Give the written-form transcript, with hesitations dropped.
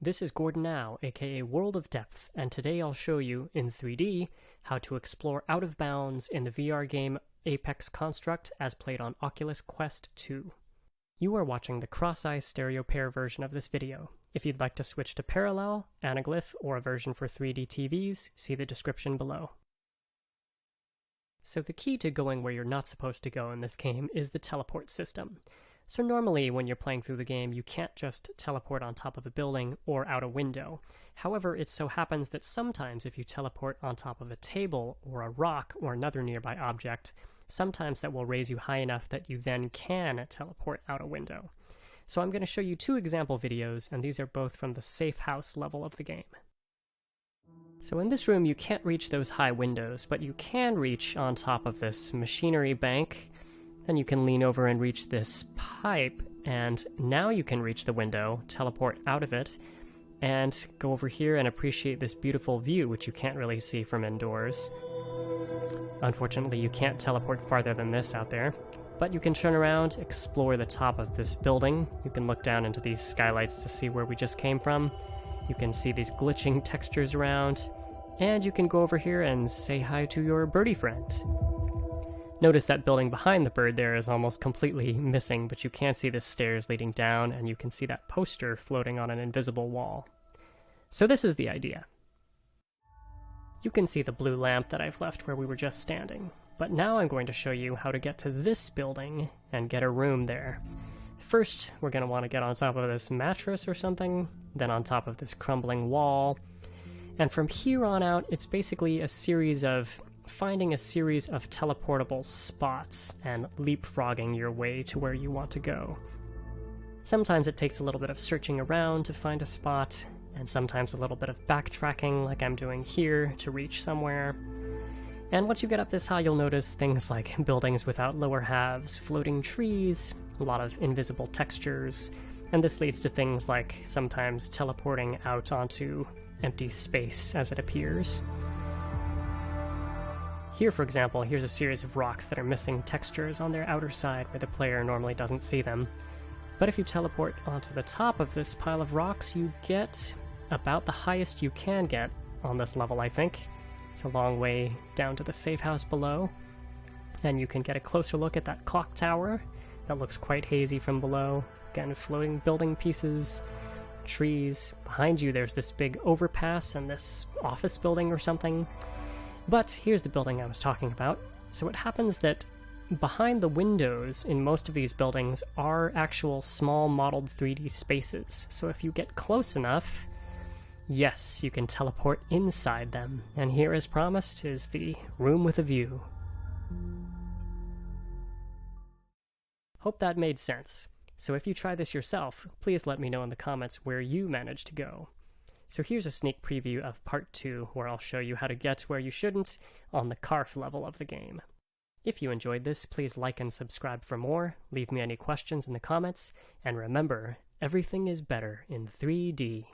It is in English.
This is Gordon Now, aka World of Depth, and today I'll show you, in 3D, how to explore out of bounds in the VR game Apex Construct as played on Oculus Quest 2. You are watching the cross-eye stereopair version of this video. If you'd like to switch to parallel, Anaglyph, or a version for 3D TVs, see the description below. So the key to going where you're not supposed to go in this game is the teleport system. So normally when you're playing through the game, you can't just teleport on top of a building or out a window. However, it so happens that sometimes if you teleport on top of a table or a rock or another nearby object, sometimes that will raise you high enough that you then can teleport out a window. So I'm going to show you two example videos, and these are both from the safe house level of the game. So in this room you can't reach those high windows, but you can reach on top of this machinery bank. Then you can lean over and reach this pipe, and now you can reach the window, teleport out of it, and go over here and appreciate this beautiful view, which you can't really see from indoors. Unfortunately, you can't teleport farther than this out there, but you can turn around, explore the top of this building. You can look down into these skylights to see where we just came from. You can see these glitching textures around, and you can go over here and say hi to your birdie friend. Notice that building behind the bird there is almost completely missing, but you can see the stairs leading down, and you can see that poster floating on an invisible wall. So this is the idea. You can see the blue lamp that I've left where we were just standing, but now I'm going to show you how to get to this building and get a room there. First, we're going to want to get on top of this mattress or something, then on top of this crumbling wall, and from here on out, it's basically a series of finding a series of teleportable spots and leapfrogging your way to where you want to go. Sometimes it takes a little bit of searching around to find a spot, and sometimes a little bit of backtracking like I'm doing here to reach somewhere. And once you get up this high, you'll notice things like buildings without lower halves, floating trees, a lot of invisible textures, and this leads to things like sometimes teleporting out onto empty space as it appears. Here, for example, here's a series of rocks that are missing textures on their outer side where the player normally doesn't see them. But if you teleport onto the top of this pile of rocks, you get about the highest you can get on this level, I think. It's a long way down to the safe house below, and you can get a closer look at that clock tower that looks quite hazy from below. Again, floating building pieces, trees. Behind you there's this big overpass and this office building or something. But here's the building I was talking about. So it happens that behind the windows in most of these buildings are actual small modeled 3D spaces. So if you get close enough, yes, you can teleport inside them. And here, as promised, is the room with a view. Hope that made sense. So if you try this yourself, please let me know in the comments where you managed to go. So here's a sneak preview of part 2, where I'll show you how to get where you shouldn't on the carf level of the game. If you enjoyed this, please like and subscribe for more, leave me any questions in the comments, and remember, everything is better in 3D.